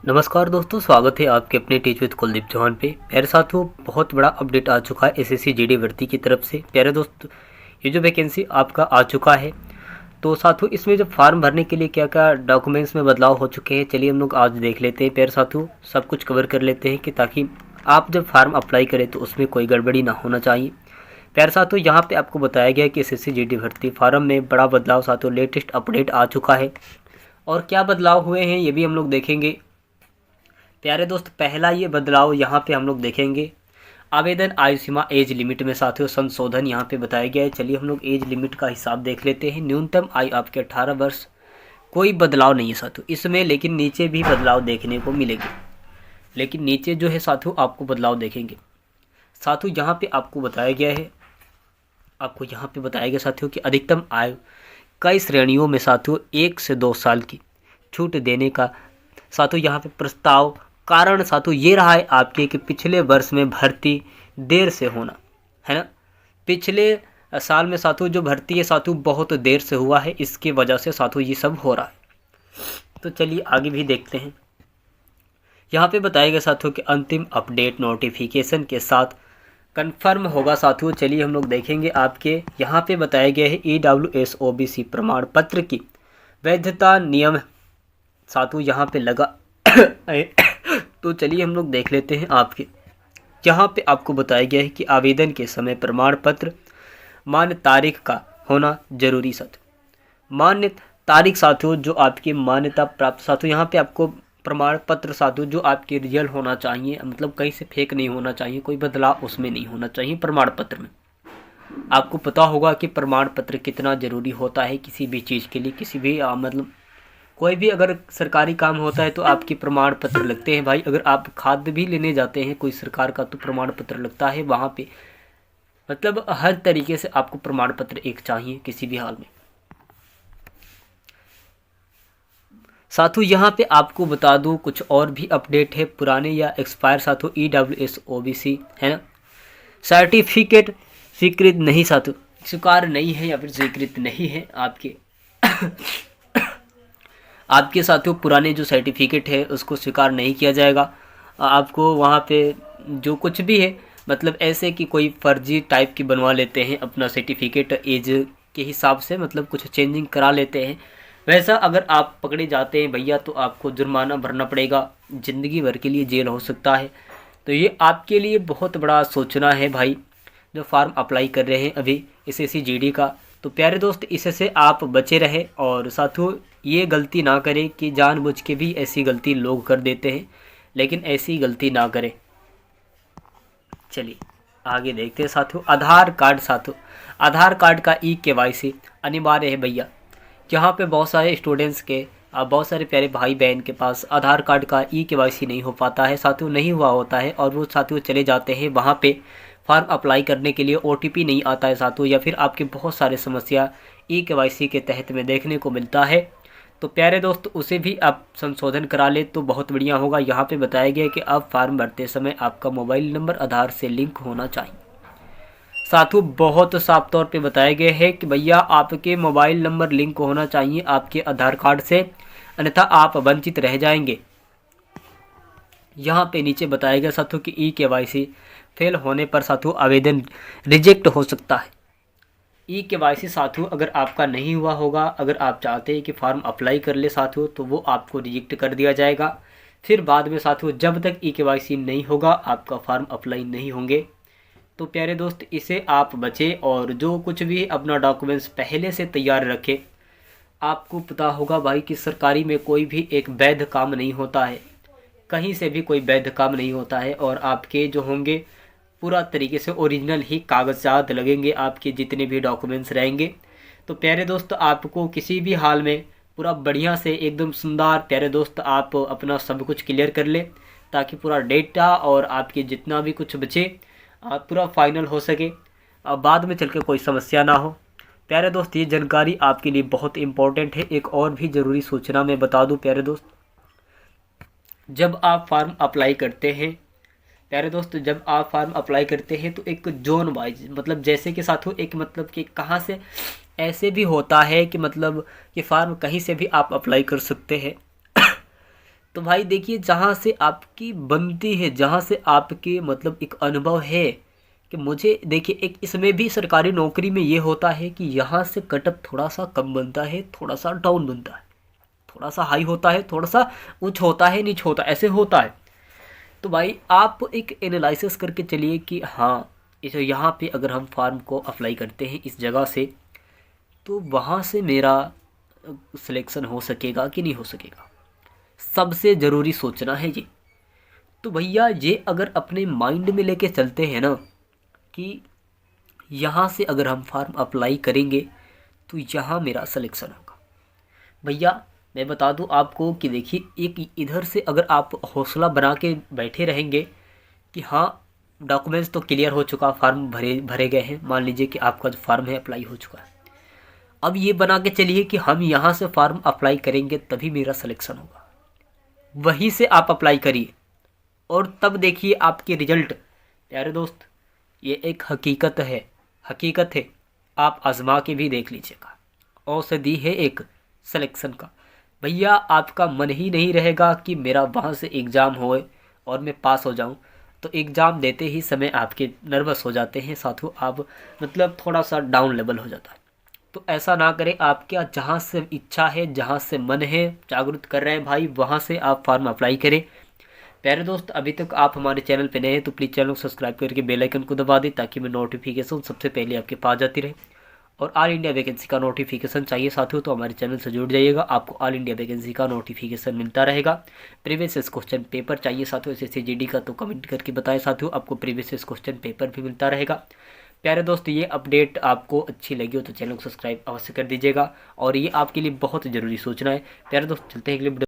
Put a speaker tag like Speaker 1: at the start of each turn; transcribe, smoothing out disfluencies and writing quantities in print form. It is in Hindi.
Speaker 1: नमस्कार दोस्तों, स्वागत है आपके अपने टीच विद कुलदीप चौहान पे। प्यारे साथियों, बहुत बड़ा अपडेट आ चुका है एसएससी जीडी भर्ती की तरफ से। प्यारे दोस्त, ये जो वैकेंसी आपका आ चुका है, तो साथियों इसमें जब फॉर्म भरने के लिए क्या क्या डॉक्यूमेंट्स में बदलाव हो चुके हैं, चलिए हम लोग आज देख लेते हैं। प्यारे साथियों, सब कुछ कवर कर लेते हैं कि ताकि आप जब फॉर्म अप्लाई करें तो उसमें कोई गड़बड़ी ना होना चाहिए। प्यारे साथियों, यहाँ पे आपको बताया गया है कि एसएससी जीडी भर्ती फार्म में बड़ा बदलाव साथियों लेटेस्ट अपडेट आ चुका है। और क्या बदलाव हुए हैं ये भी हम लोग देखेंगे। प्यारे दोस्त, पहला ये बदलाव यहाँ पे हम लोग देखेंगे, आवेदन आयु सीमा एज लिमिट में साथियों संशोधन यहाँ पे बताया गया है। चलिए हम लोग एज लिमिट का हिसाब देख लेते हैं। न्यूनतम आयु आपके 18 वर्ष, कोई बदलाव नहीं है साथियों इसमें, लेकिन नीचे भी बदलाव देखने को मिलेंगे। लेकिन नीचे जो है साथियों आपको बदलाव देखेंगे। साथियों यहाँ पे आपको बताया गया है, आपको यहाँ पे बताया गया साथियों कि अधिकतम आयु कई श्रेणियों में साथियों 1 से 2 साल की छूट देने का साथियों यहाँ पे प्रस्ताव। कारण साथियों ये रहा है आपके कि पिछले वर्ष में भर्ती देर से होना है ना। पिछले साल में साथियों जो भर्ती है साथियों बहुत देर से हुआ है, इसकी वजह से साथियों ये सब हो रहा है। तो चलिए आगे भी देखते हैं। यहाँ पे बताया गया साथियों कि अंतिम अपडेट नोटिफिकेशन के साथ कंफर्म होगा साथियों। चलिए हम लोग देखेंगे। आपके यहाँ पे बताया गया है EWS OBC प्रमाण पत्र की वैधता नियम साथियों यहाँ पे लगा तो चलिए हम लोग देख लेते हैं। आपके यहाँ पे आपको बताया गया है कि आवेदन के समय प्रमाण पत्र मान्य तारीख का होना जरूरी साथियों। मान्य तारीख साथियों जो आपकी मान्यता प्राप्त साथियों यहाँ पे आपको प्रमाण पत्र साथियों जो आपके रियल होना चाहिए, मतलब कहीं से फेक नहीं होना चाहिए, कोई बदलाव उसमें नहीं होना चाहिए। प्रमाण पत्र में आपको पता होगा कि प्रमाण पत्र कितना ज़रूरी होता है किसी भी चीज़ के लिए। किसी भी मतलब कोई भी अगर सरकारी काम होता है तो आपके प्रमाण पत्र लगते हैं भाई। अगर आप खाद्य भी लेने जाते हैं कोई सरकार का तो प्रमाण पत्र लगता है वहाँ पे। मतलब हर तरीके से आपको प्रमाण पत्र एक चाहिए किसी भी हाल में। साथियों यहाँ पे आपको बता दूँ कुछ और भी अपडेट है पुराने या एक्सपायर साथियों EWS OBC है ना सर्टिफिकेट स्वीकृत नहीं साथियों, स्वीकार नहीं है या फिर स्वीकृत नहीं है आपके साथियों पुराने जो सर्टिफिकेट है उसको स्वीकार नहीं किया जाएगा। आपको वहाँ पे जो कुछ भी है मतलब ऐसे कि कोई फर्जी टाइप की बनवा लेते हैं अपना सर्टिफिकेट एज के हिसाब से, मतलब कुछ चेंजिंग करा लेते हैं। वैसा अगर आप पकड़े जाते हैं भैया तो आपको जुर्माना भरना पड़ेगा, ज़िंदगी भर के लिए जेल हो सकता है। तो ये आपके लिए बहुत बड़ा सोचना है भाई जो फार्म अप्लाई कर रहे हैं अभी एसएससी जीडी का। तो प्यारे दोस्त इससे आप बचे रहे और साथियों ये गलती ना करें कि जानबूझ के भी ऐसी गलती लोग कर देते हैं, लेकिन ऐसी गलती ना करें। चलिए आगे देखते हैं साथियों। आधार कार्ड साथियों, आधार कार्ड का KYC अनिवार्य है भैया। यहाँ पे बहुत सारे स्टूडेंट्स के बहुत सारे प्यारे भाई बहन के पास आधार कार्ड का KYC नहीं हो पाता है साथियों, नहीं हुआ होता है और वो साथियों चले जाते हैं वहाँ पे फॉर्म अप्लाई करने के लिए। OTP नहीं आता है साथियों, या फिर आपके बहुत सारे समस्या KYC के तहत में देखने को मिलता है। तो प्यारे दोस्त उसे भी आप संशोधन करा ले तो बहुत बढ़िया होगा। यहाँ पे बताया गया कि अब फॉर्म भरते समय आपका मोबाइल नंबर आधार से लिंक होना चाहिए। साथियों बहुत साफ तौर पे बताया गया है कि भैया आपके मोबाइल नंबर लिंक होना चाहिए आपके आधार कार्ड से, अन्यथा आप वंचित रह जाएंगे। यहाँ पे नीचे बताया गया साथियों कि KYC फेल होने पर साथियों आवेदन रिजेक्ट हो सकता है। KYC साथियों अगर आपका नहीं हुआ होगा, अगर आप चाहते हैं कि फॉर्म अप्लाई कर ले साथियों तो वो आपको रिजेक्ट कर दिया जाएगा। फिर बाद में साथियों जब तक KYC नहीं होगा आपका फॉर्म अप्लाई नहीं होंगे। तो प्यारे दोस्त इसे आप बचें और जो कुछ भी अपना डॉक्यूमेंट्स पहले से तैयार रखें। आपको पता होगा भाई कि सरकारी में कोई भी एक वैध काम नहीं होता है, कहीं से भी कोई वैध काम नहीं होता है। और आपके जो होंगे पूरा तरीके से ओरिजिनल ही कागजात लगेंगे आपके जितने भी डॉक्यूमेंट्स रहेंगे। तो प्यारे दोस्त आपको किसी भी हाल में पूरा बढ़िया से एकदम सुंदर प्यारे दोस्त आप अपना सब कुछ क्लियर कर ले ताकि पूरा डेटा और आपके जितना भी कुछ बचे आप पूरा फाइनल हो सके, अब बाद में चल के कोई समस्या ना हो। प्यारे दोस्त ये जानकारी आपके लिए बहुत इम्पोर्टेंट है। एक और भी ज़रूरी सूचना मैं बता दूं प्यारे दोस्त, जब आप फॉर्म अप्लाई करते हैं प्यारे दोस्त जब आप फॉर्म अप्लाई करते हैं तो एक जोन वाइज मतलब जैसे कि साथियों एक मतलब कि कहाँ से ऐसे भी होता है कि मतलब कि फॉर्म कहीं से भी आप अप्लाई कर सकते हैं तो भाई देखिए, जहाँ से आपकी बनती है, जहाँ से आपके मतलब एक अनुभव है कि मुझे देखिए, एक इसमें भी सरकारी नौकरी में ये होता है कि यहाँ से कटअप थोड़ा सा कम बनता है, थोड़ा सा डाउन बनता है, थोड़ा सा हाई होता है, थोड़ा सा उच्च होता है, नीच होता है, ऐसे होता है। तो भाई आप एक एनालिसिस करके चलिए कि हाँ, इस यहाँ पे अगर हम फार्म को अप्लाई करते हैं इस जगह से, तो वहाँ से मेरा सिलेक्शन हो सकेगा कि नहीं हो सकेगा। सबसे ज़रूरी सोचना है ये। तो भैया ये अगर अपने माइंड में लेके चलते हैं ना कि यहाँ से अगर हम फार्म अप्लाई करेंगे तो यहाँ मेरा सिलेक्शन होगा। भैया मैं बता दूँ आपको कि देखिए, एक इधर से अगर आप हौसला बना के बैठे रहेंगे कि हाँ, डॉक्यूमेंट्स तो क्लियर हो चुका, फार्म भरे भरे गए हैं, मान लीजिए कि आपका जो फार्म है अप्लाई हो चुका है, अब ये बना के चलिए कि हम यहाँ से फार्म अप्लाई करेंगे तभी मेरा सिलेक्शन होगा। वहीं से आप अप्लाई करिए और तब देखिए आपके रिजल्ट। प्यारे दोस्त, ये एक हकीकत है, आप आजमा के भी देख लीजिएगा। औषधि है एक सिलेक्शन का। भैया आपका मन ही नहीं रहेगा कि मेरा वहाँ से एग्ज़ाम होए और मैं पास हो जाऊँ। तो एग्ज़ाम देते ही समय आपके नर्वस हो जाते हैं, साथियों आप मतलब थोड़ा सा डाउन लेवल हो जाता है। तो ऐसा ना करें, आप क्या जहाँ से इच्छा है, जहाँ से मन है, जागरूक कर रहे हैं भाई, वहाँ से आप फार्म अप्लाई करें। प्यारे दोस्त, अभी तक आप हमारे चैनल पे नए हैं तो प्लीज़ चैनल को सब्सक्राइब करके बेल आइकन को दबा दें ताकि मैं नोटिफिकेशन सबसे पहले आपके पास जाती रहे। और ऑल इंडिया वैकेंसी का नोटिफिकेशन चाहिए साथियों तो हमारे चैनल से जुड़ जाइएगा, आपको ऑल इंडिया वैकेंसी का नोटिफिकेशन मिलता रहेगा। प्रीवियस क्वेश्चन पेपर चाहिए साथियों SSC GD का, तो कमेंट करके बताएं साथियों, आपको प्रीवियस क्वेश्चन पेपर भी मिलता रहेगा। प्यारे दोस्त, ये अपडेट आपको अच्छी लगी हो तो चैनल को सब्सक्राइब अवश्य कर दीजिएगा और ये आपके लिए बहुत ज़रूरी सूचना है। प्यारे दोस्त, चलते हैं अगले